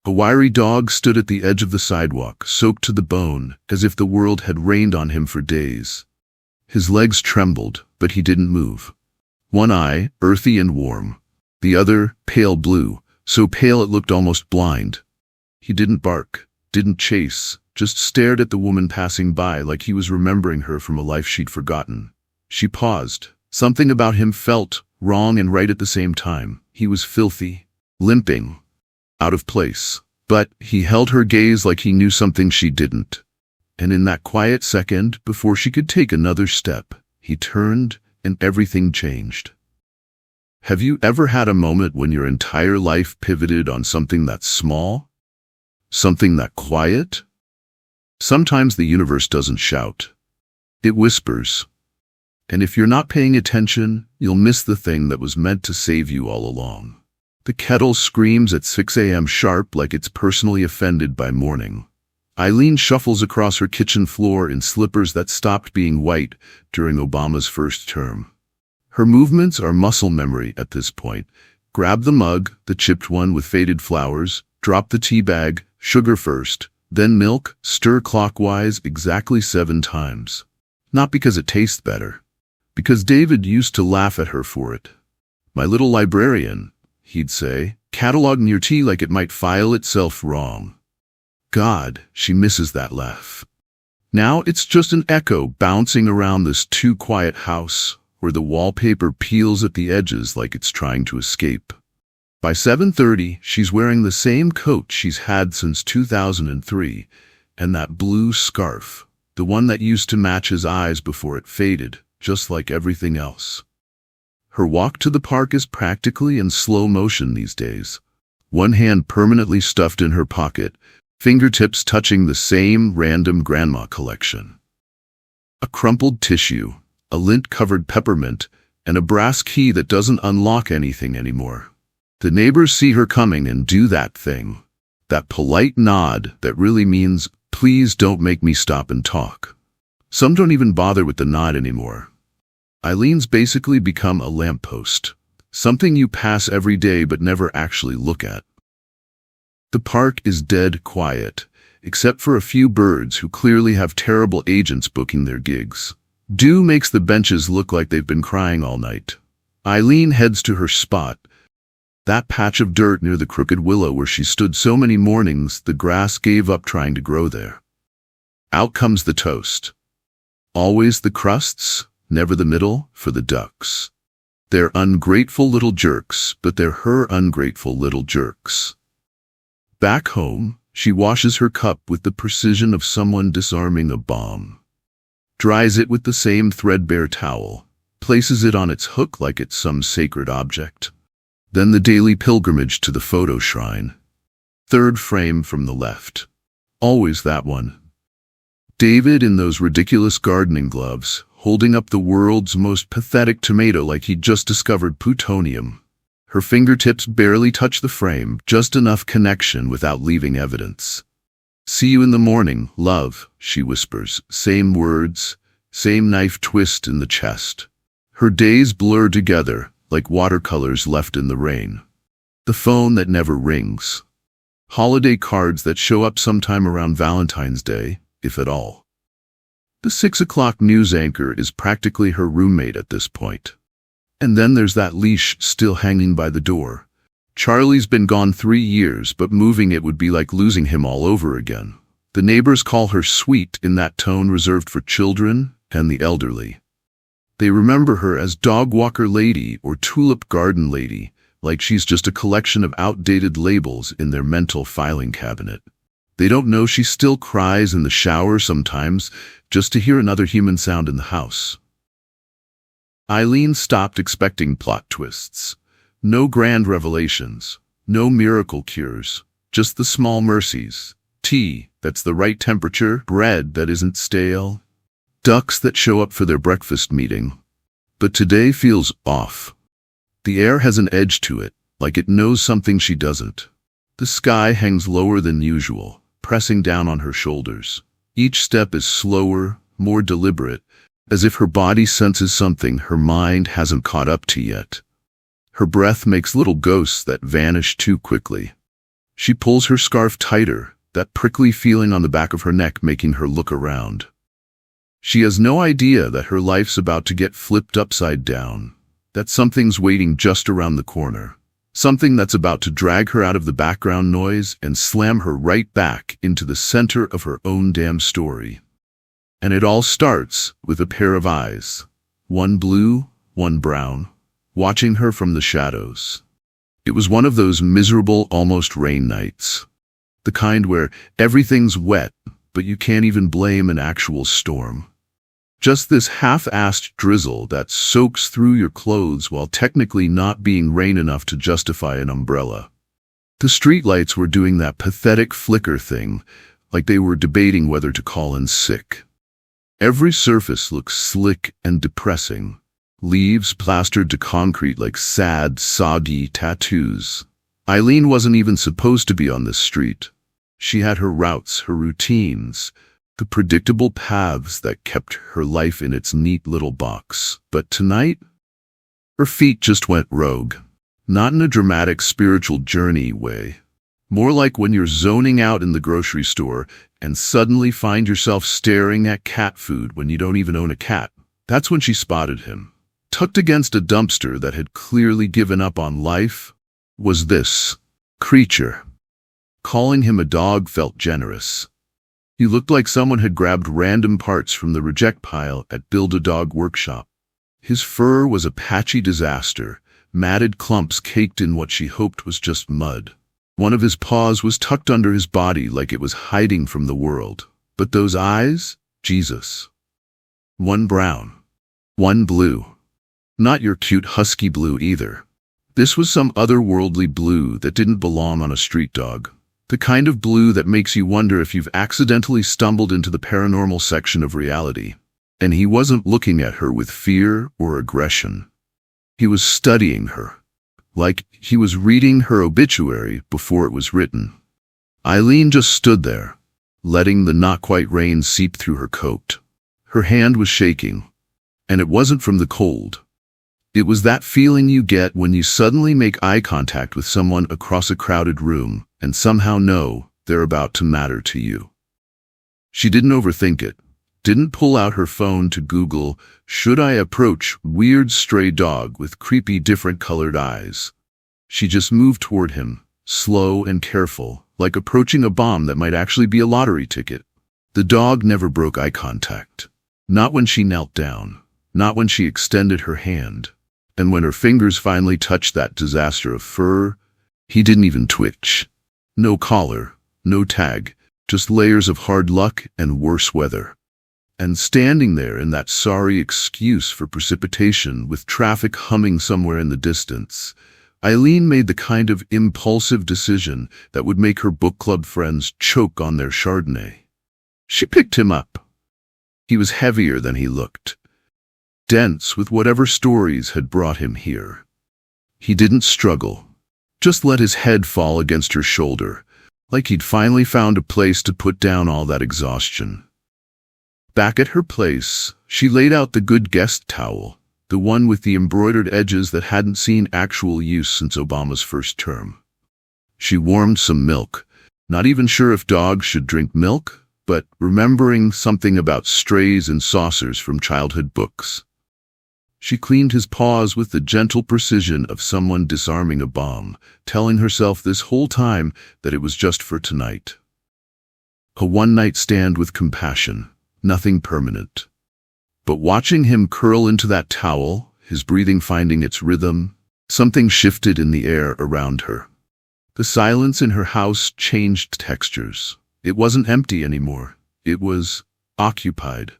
A wiry dog stood at the edge of the sidewalk, soaked to the bone, as if the world had rained on him for days. His legs trembled, but he didn't move. One eye, earthy and warm. The other, pale blue, so pale it looked almost blind. He didn't bark, didn't chase, just stared at the woman passing by like he was remembering her from a life she'd forgotten. She paused. Something about him felt wrong and right at the same time. He was filthy, limping, out of place. But he held her gaze like he knew something she didn't. And in that quiet second, before she could take another step, he turned and everything changed. Have you ever had a moment when your entire life pivoted on something that small? Something that quiet? Sometimes the universe doesn't shout. It whispers. And if you're not paying attention, you'll miss the thing that was meant to save you all along. The kettle screams at 6 a.m. sharp like it's personally offended by morning. Eileen shuffles across her kitchen floor in slippers that stopped being white during Obama's first term. Her movements are muscle memory at this point. Grab the mug, the chipped one with faded flowers, drop the tea bag, sugar first, then milk, stir clockwise exactly 7 times. Not because it tastes better. Because David used to laugh at her for it. "My little librarian," he'd say, "cataloging your tea like it might file itself wrong." God, she misses that laugh. Now it's just an echo bouncing around this too quiet house, where the wallpaper peels at the edges like it's trying to escape. By 7:30, she's wearing the same coat she's had since 2003, and that blue scarf, the one that used to match his eyes before it faded, just like everything else. Her walk to the park is practically in slow motion these days. One hand permanently stuffed in her pocket, fingertips touching the same random grandma collection. A crumpled tissue, a lint-covered peppermint, and a brass key that doesn't unlock anything anymore. The neighbors see her coming and do that thing. That polite nod that really means, "Please don't make me stop and talk." Some don't even bother with the nod anymore. Eileen's basically become a lamppost. Something you pass every day but never actually look at. The park is dead quiet, except for a few birds who clearly have terrible agents booking their gigs. Dew makes the benches look like they've been crying all night. Eileen heads to her spot, that patch of dirt near the crooked willow where she stood so many mornings the grass gave up trying to grow there. Out comes the toast. Always the crusts, never the middle, for the ducks. They're ungrateful little jerks, but they're her ungrateful little jerks. Back home, she washes her cup with the precision of someone disarming a bomb. Dries it with the same threadbare towel, places it on its hook like it's some sacred object. Then the daily pilgrimage to the photo shrine. 3rd frame from the left. Always that one. David in those ridiculous gardening gloves, holding up the world's most pathetic tomato like he'd just discovered plutonium. Her fingertips barely touch the frame, just enough connection without leaving evidence. "See you in the morning, love," she whispers. Same words, same knife twist in the chest. Her days blur together, like watercolors left in the rain. The phone that never rings. Holiday cards that show up sometime around Valentine's Day, if at all. The 6 o'clock news anchor is practically her roommate at this point. And then there's that leash still hanging by the door. Charlie's been gone 3 years, but moving it would be like losing him all over again. The neighbors call her sweet in that tone reserved for children and the elderly. They remember her as dog walker lady or tulip garden lady, like she's just a collection of outdated labels in their mental filing cabinet. They don't know she still cries in the shower sometimes just to hear another human sound in the house. Eileen stopped expecting plot twists. No grand revelations, no miracle cures, just the small mercies. Tea that's the right temperature, bread that isn't stale, ducks that show up for their breakfast meeting. But today feels off. The air has an edge to it, like it knows something she doesn't. The sky hangs lower than usual, pressing down on her shoulders. Each step is slower, more deliberate, as if her body senses something her mind hasn't caught up to yet. Her breath makes little ghosts that vanish too quickly. She pulls her scarf tighter, that prickly feeling on the back of her neck making her look around. She has no idea that her life's about to get flipped upside down, that something's waiting just around the corner. Something that's about to drag her out of the background noise and slam her right back into the center of her own damn story. And it all starts with a pair of eyes, one blue, one brown, watching her from the shadows. It was one of those miserable, almost rain nights. The kind where everything's wet, but you can't even blame an actual storm. Just this half-assed drizzle that soaks through your clothes while technically not being rain enough to justify an umbrella. The streetlights were doing that pathetic flicker thing, like they were debating whether to call in sick. Every surface looked slick and depressing, leaves plastered to concrete like sad, soggy tattoos. Eileen wasn't even supposed to be on this street. She had her routes, her routines, the predictable paths that kept her life in its neat little box. But tonight, her feet just went rogue. Not in a dramatic spiritual journey way. More like when you're zoning out in the grocery store and suddenly find yourself staring at cat food when you don't even own a cat. That's when she spotted him. Tucked against a dumpster that had clearly given up on life was this creature. Calling him a dog felt generous. He looked like someone had grabbed random parts from the reject pile at Build-A-Dog Workshop. His fur was a patchy disaster, matted clumps caked in what she hoped was just mud. One of his paws was tucked under his body like it was hiding from the world. But those eyes? Jesus. One brown. One blue. Not your cute husky blue either. This was some otherworldly blue that didn't belong on a street dog. The kind of blue that makes you wonder if you've accidentally stumbled into the paranormal section of reality. And he wasn't looking at her with fear or aggression. He was studying her, like he was reading her obituary before it was written. Eileen just stood there, letting the not-quite rain seep through her coat. Her hand was shaking, and it wasn't from the cold. It was that feeling you get when you suddenly make eye contact with someone across a crowded room and somehow know they're about to matter to you. She didn't overthink it, didn't pull out her phone to Google, "Should I approach weird stray dog with creepy different colored eyes?" She just moved toward him, slow and careful, like approaching a bomb that might actually be a lottery ticket. The dog never broke eye contact. Not when she knelt down, not when she extended her hand. And when her fingers finally touched that disaster of fur, he didn't even twitch. No collar, no tag, just layers of hard luck and worse weather. And standing there in that sorry excuse for precipitation with traffic humming somewhere in the distance, Eileen made the kind of impulsive decision that would make her book club friends choke on their Chardonnay. She picked him up. He was heavier than he looked, dense with whatever stories had brought him here. He didn't struggle, just let his head fall against her shoulder, like he'd finally found a place to put down all that exhaustion. Back at her place, she laid out the good guest towel, the one with the embroidered edges that hadn't seen actual use since Obama's first term. She warmed some milk, not even sure if dogs should drink milk, but remembering something about strays and saucers from childhood books. She cleaned his paws with the gentle precision of someone disarming a bomb, telling herself this whole time that it was just for tonight. A one-night stand with compassion, nothing permanent. But watching him curl into that towel, his breathing finding its rhythm, something shifted in the air around her. The silence in her house changed textures. It wasn't empty anymore. It was occupied.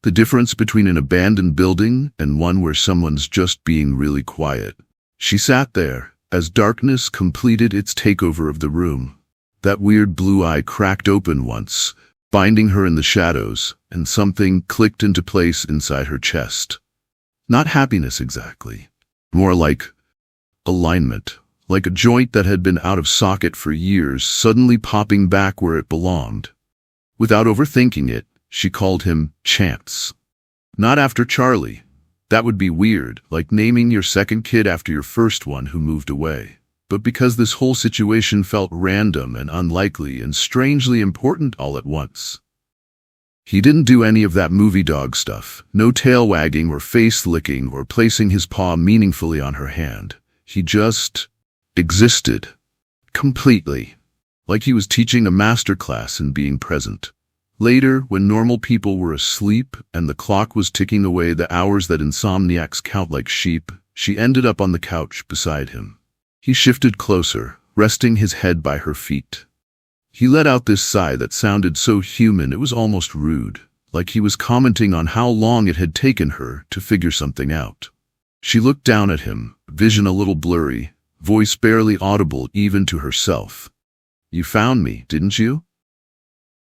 The difference between an abandoned building and one where someone's just being really quiet. She sat there as darkness completed its takeover of the room. That weird blue eye cracked open once, binding her in the shadows, and something clicked into place inside her chest. Not happiness exactly, more like alignment, like a joint that had been out of socket for years suddenly popping back where it belonged. Without overthinking it, she called him Chance. Not after Charlie. That would be weird, like naming your second kid after your first one who moved away. but because this whole situation felt random and unlikely and strangely important all at once. He didn't do any of that movie dog stuff, no tail wagging or face licking or placing his paw meaningfully on her hand. He just existed, completely, like he was teaching a master class in being present. Later, when normal people were asleep and the clock was ticking away the hours that insomniacs count like sheep, she ended up on the couch beside him. He shifted closer, resting his head by her feet. He let out this sigh that sounded so human it was almost rude, like he was commenting on how long it had taken her to figure something out. She looked down at him, vision a little blurry, voice barely audible even to herself. "You found me, didn't you?"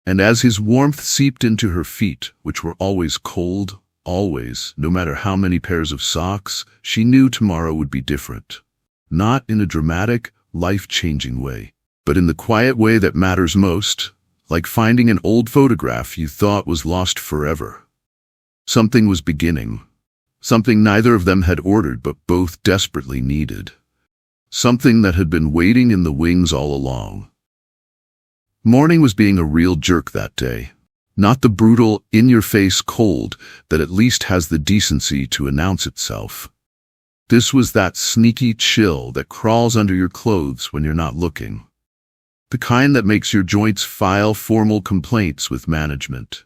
And as his warmth seeped into her feet, which were always cold, always, no matter how many pairs of socks, she knew tomorrow would be different. Not in a dramatic, life-changing way, but in the quiet way that matters most, like finding an old photograph you thought was lost forever. Something was beginning. Something neither of them had ordered but both desperately needed. Something that had been waiting in the wings all along. Morning was being a real jerk that day. Not the brutal, in-your-face cold that at least has the decency to announce itself. This was that sneaky chill that crawls under your clothes when you're not looking. The kind that makes your joints file formal complaints with management.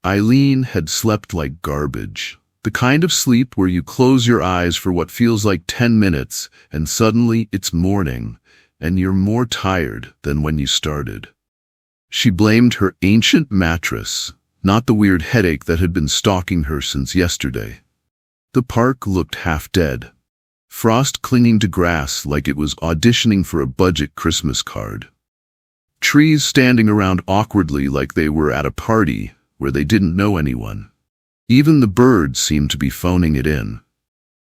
Eileen had slept like garbage. The kind of sleep where you close your eyes for what feels like 10 minutes and suddenly it's morning and you're more tired than when you started. She blamed her ancient mattress, not the weird headache that had been stalking her since yesterday. The park looked half dead. Frost clinging to grass like it was auditioning for a budget Christmas card. Trees standing around awkwardly like they were at a party where they didn't know anyone. Even the birds seemed to be phoning it in.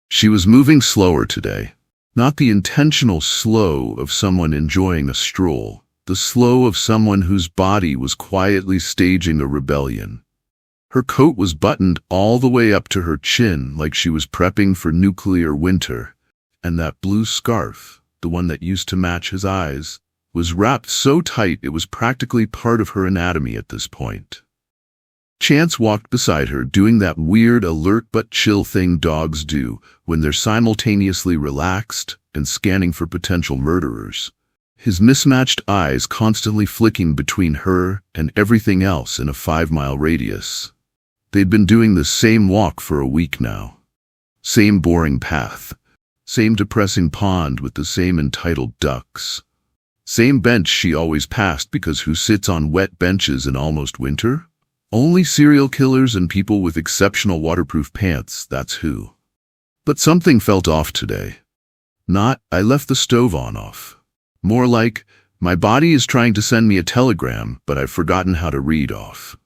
She was moving slower today. Not the intentional slow of someone enjoying a stroll, the slow of someone whose body was quietly staging a rebellion. Her coat was buttoned all the way up to her chin like she was prepping for nuclear winter, and that blue scarf, the one that used to match his eyes, was wrapped so tight it was practically part of her anatomy at this point. Chance walked beside her, doing that weird alert but chill thing dogs do when they're simultaneously relaxed and scanning for potential murderers. His mismatched eyes constantly flicking between her and everything else in a 5-mile radius. They'd been doing the same walk for a week now. Same boring path. Same depressing pond with the same entitled ducks. Same bench she always passed because who sits on wet benches in almost winter? Only serial killers and people with exceptional waterproof pants, that's who. But something felt off today. Not, I left the stove on off. More like, my body is trying to send me a telegram, but I've forgotten how to read off.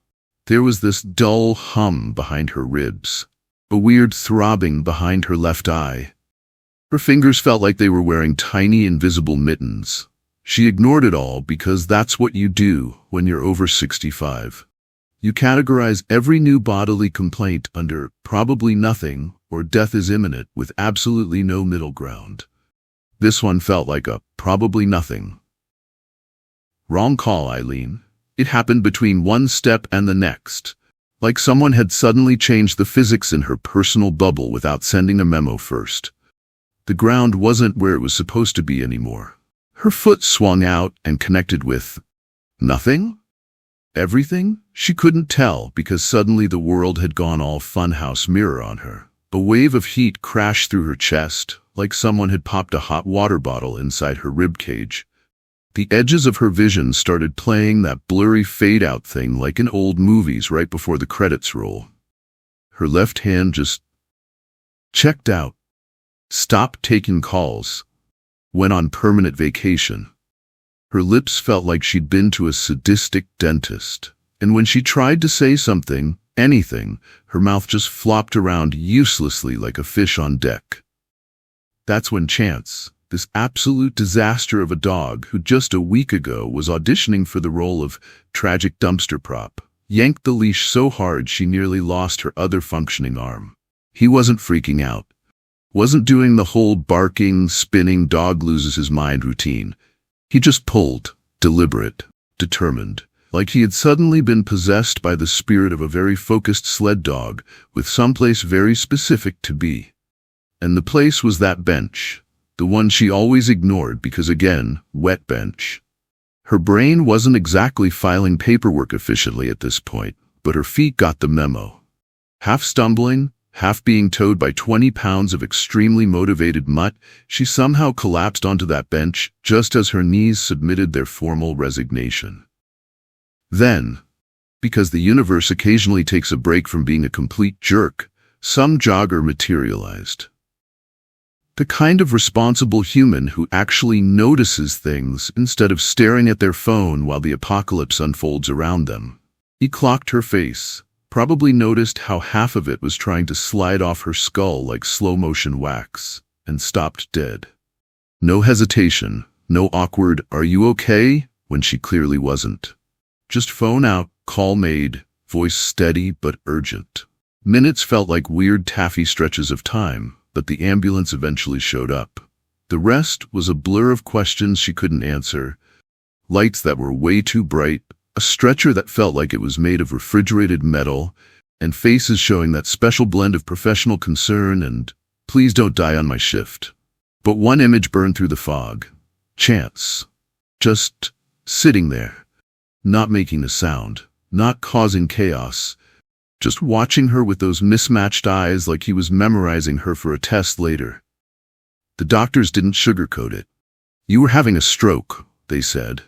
There was this dull hum behind her ribs, a weird throbbing behind her left eye. Her fingers felt like they were wearing tiny invisible mittens. She ignored it all because that's what you do when you're over 65. You categorize every new bodily complaint under probably nothing or death is imminent with absolutely no middle ground. This one felt like a probably nothing. Wrong call, Eileen. It happened between one step and the next, like someone had suddenly changed the physics in her personal bubble without sending a memo first. The ground wasn't where it was supposed to be anymore. Her foot swung out and connected with nothing? Everything? She couldn't tell because suddenly the world had gone all funhouse mirror on her. A wave of heat crashed through her chest, like someone had popped a hot water bottle inside her ribcage. The edges of her vision started playing that blurry fade-out thing like in old movies right before the credits roll. Her left hand just checked out, stopped taking calls, went on permanent vacation. Her lips felt like she'd been to a sadistic dentist, and when she tried to say something, anything, her mouth just flopped around uselessly like a fish on deck. That's when Chance, this absolute disaster of a dog who just a week ago was auditioning for the role of tragic dumpster prop, yanked the leash so hard she nearly lost her other functioning arm. He wasn't freaking out. Wasn't doing the whole barking, spinning, dog loses his mind routine. He just pulled, deliberate, determined, like he had suddenly been possessed by the spirit of a very focused sled dog with someplace very specific to be. And the place was that bench, the one she always ignored because, again, wet bench. Her brain wasn't exactly filing paperwork efficiently at this point, but her feet got the memo. Half stumbling, half being towed by 20 pounds of extremely motivated mutt, she somehow collapsed onto that bench just as her knees submitted their formal resignation. Then, because the universe occasionally takes a break from being a complete jerk, some jogger materialized. The kind of responsible human who actually notices things instead of staring at their phone while the apocalypse unfolds around them. He clocked her face, probably noticed how half of it was trying to slide off her skull like slow-motion wax, and stopped dead. No hesitation, no awkward, "Are you okay?" when she clearly wasn't. Just phone out, call made, voice steady but urgent. Minutes felt like weird taffy stretches of time, but the ambulance eventually showed up. The rest was a blur of questions she couldn't answer, lights that were way too bright, a stretcher that felt like it was made of refrigerated metal, and faces showing that special blend of professional concern and, "Please don't die on my shift." But one image burned through the fog. Chance. Just sitting there, not making a sound, not causing chaos, just watching her with those mismatched eyes like he was memorizing her for a test later. The doctors didn't sugarcoat it. "You were having a stroke," they said,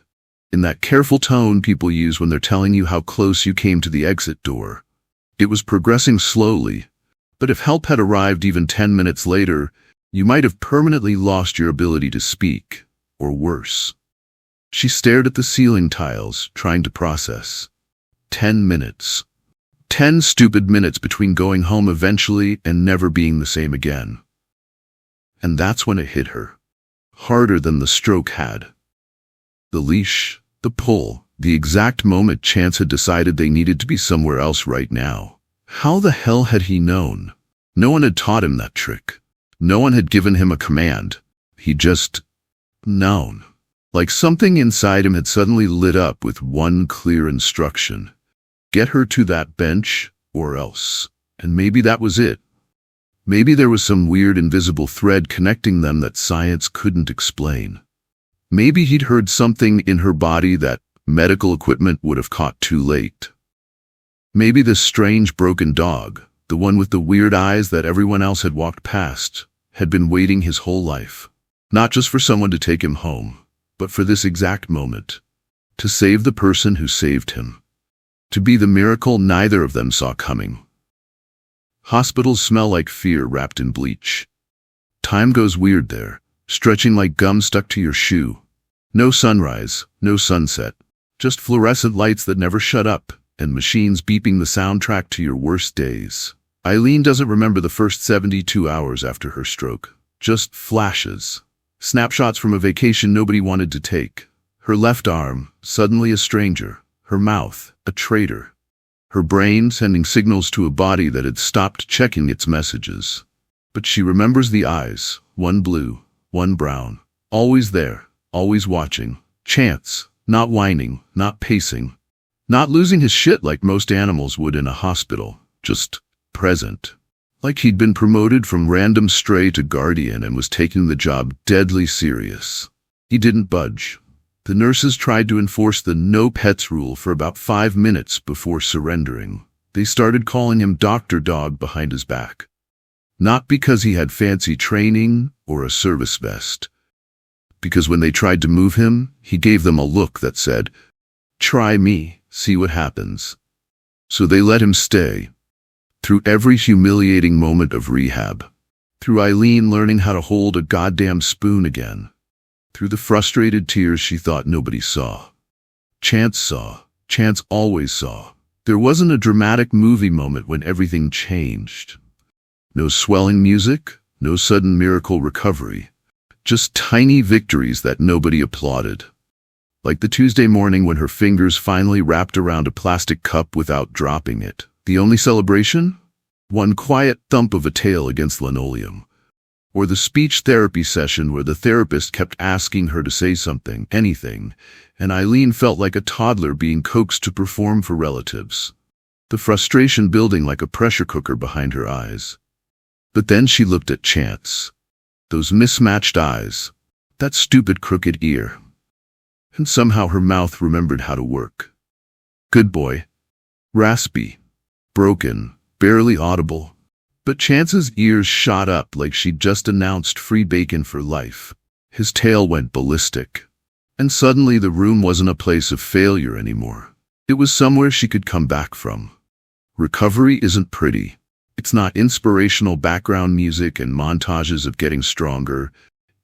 in that careful tone people use when they're telling you how close you came to the exit door. It was progressing slowly, but if help had arrived even 10 minutes later, you might have permanently lost your ability to speak, or worse. She stared at the ceiling tiles, trying to process. 10 minutes. 10 stupid minutes between going home eventually and never being the same again. And that's when it hit her. Harder than the stroke had. The leash, the pull, the exact moment Chance had decided they needed to be somewhere else right now. How the hell had he known? No one had taught him that trick. No one had given him a command. He'd just known. Like something inside him had suddenly lit up with one clear instruction. Get her to that bench, or else. And maybe that was it. Maybe there was some weird invisible thread connecting them that science couldn't explain. Maybe he'd heard something in her body that medical equipment would have caught too late. Maybe this strange broken dog, the one with the weird eyes that everyone else had walked past, had been waiting his whole life. Not just for someone to take him home, but for this exact moment. To save the person who saved him. To be the miracle neither of them saw coming. Hospitals smell like fear wrapped in bleach. Time goes weird there, stretching like gum stuck to your shoe. No sunrise, no sunset, just fluorescent lights that never shut up, and machines beeping the soundtrack to your worst days. Eileen doesn't remember the first 72 hours after her stroke. Just flashes. Snapshots from a vacation nobody wanted to take. Her left arm, suddenly a stranger. Her mouth, a traitor. Her brain sending signals to a body that had stopped checking its messages. But she remembers the eyes, one blue, one brown. Always there, always watching. Chance, not whining, not pacing. Not losing his shit like most animals would in a hospital. Just present. Like he'd been promoted from random stray to guardian and was taking the job deadly serious. He didn't budge. The nurses tried to enforce the no pets rule for about 5 minutes before surrendering. They started calling him Dr. Dog behind his back. Not because he had fancy training or a service vest. Because when they tried to move him, he gave them a look that said, "Try me, see what happens." So they let him stay. Through every humiliating moment of rehab. Through Eileen learning how to hold a goddamn spoon again. Through the frustrated tears she thought nobody saw. Chance saw. Chance always saw. There wasn't a dramatic movie moment when everything changed. No swelling music, no sudden miracle recovery. Just tiny victories that nobody applauded. Like the Tuesday morning when her fingers finally wrapped around a plastic cup without dropping it. The only celebration? One quiet thump of a tail against linoleum. Or the speech therapy session where the therapist kept asking her to say something, anything, and Eileen felt like a toddler being coaxed to perform for relatives. The frustration building like a pressure cooker behind her eyes. But then she looked at Chance. Those mismatched eyes. That stupid crooked ear. And somehow her mouth remembered how to work. Good boy. Raspy. Broken. Barely audible. But Chance's ears shot up like she'd just announced free bacon for life. His tail went ballistic. And suddenly the room wasn't a place of failure anymore. It was somewhere she could come back from. Recovery isn't pretty. It's not inspirational background music and montages of getting stronger.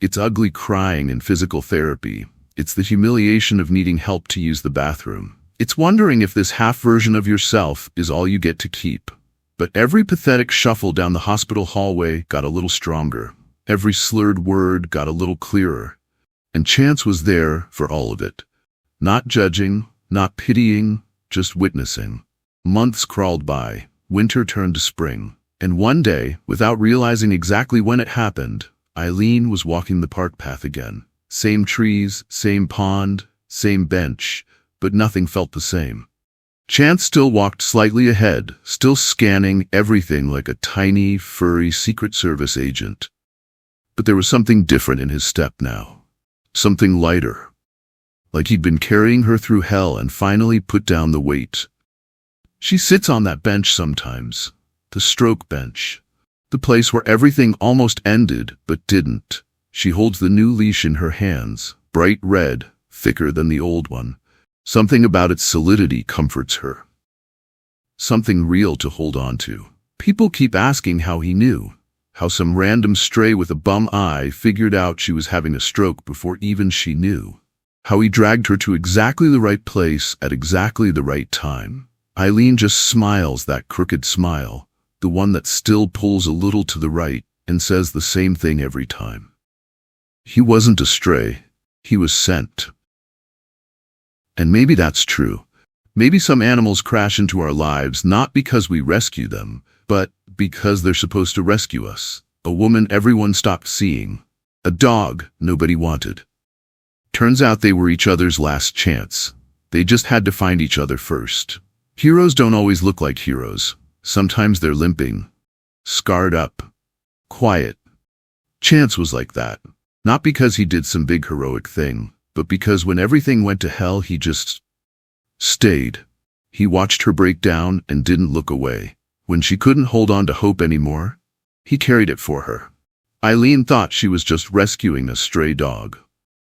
It's ugly crying and physical therapy. It's the humiliation of needing help to use the bathroom. It's wondering if this half version of yourself is all you get to keep. But every pathetic shuffle down the hospital hallway got a little stronger. Every slurred word got a little clearer. And Chance was there for all of it. Not judging, not pitying, just witnessing. Months crawled by. Winter turned to spring. And one day, without realizing exactly when it happened, Eileen was walking the park path again. Same trees, same pond, same bench, but nothing felt the same. Chance still walked slightly ahead, still scanning everything like a tiny, furry Secret Service agent. But there was something different in his step now. Something lighter. Like he'd been carrying her through hell and finally put down the weight. She sits on that bench sometimes. The stroke bench. The place where everything almost ended, but didn't. She holds the new leash in her hands, bright red, thicker than the old one. Something about its solidity comforts her. Something real to hold on to. People keep asking how he knew. How some random stray with a bum eye figured out she was having a stroke before even she knew. How he dragged her to exactly the right place at exactly the right time. Eileen just smiles that crooked smile, the one that still pulls a little to the right and says the same thing every time. He wasn't a stray. He was sent. And maybe that's true. Maybe some animals crash into our lives not because we rescue them, but because they're supposed to rescue us. A woman everyone stopped seeing. A dog nobody wanted. Turns out they were each other's last chance. They just had to find each other first. Heroes don't always look like heroes. Sometimes they're limping, scarred up, quiet. Chance was like that. Not because he did some big heroic thing, but because when everything went to hell, he just stayed. He watched her break down and didn't look away. When she couldn't hold on to hope anymore, he carried it for her. Eileen thought she was just rescuing a stray dog.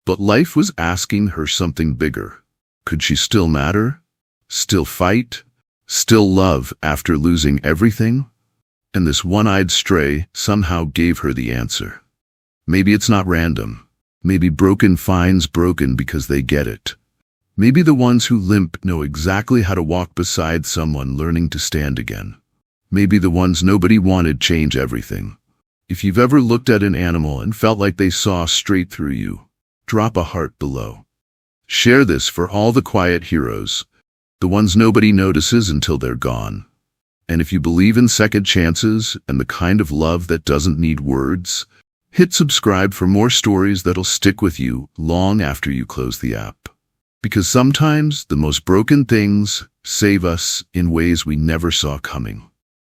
But life was asking her something bigger. Could she still matter? Still fight? Still love after losing everything? And this one-eyed stray somehow gave her the answer. Maybe it's not random. Maybe broken finds broken because they get it. Maybe the ones who limp know exactly how to walk beside someone learning to stand again. Maybe the ones nobody wanted change everything. If you've ever looked at an animal and felt like they saw straight through you, drop a heart below. Share this for all the quiet heroes, the ones nobody notices until they're gone. And if you believe in second chances and the kind of love that doesn't need words, hit subscribe for more stories that'll stick with you long after you close the app. Because sometimes the most broken things save us in ways we never saw coming.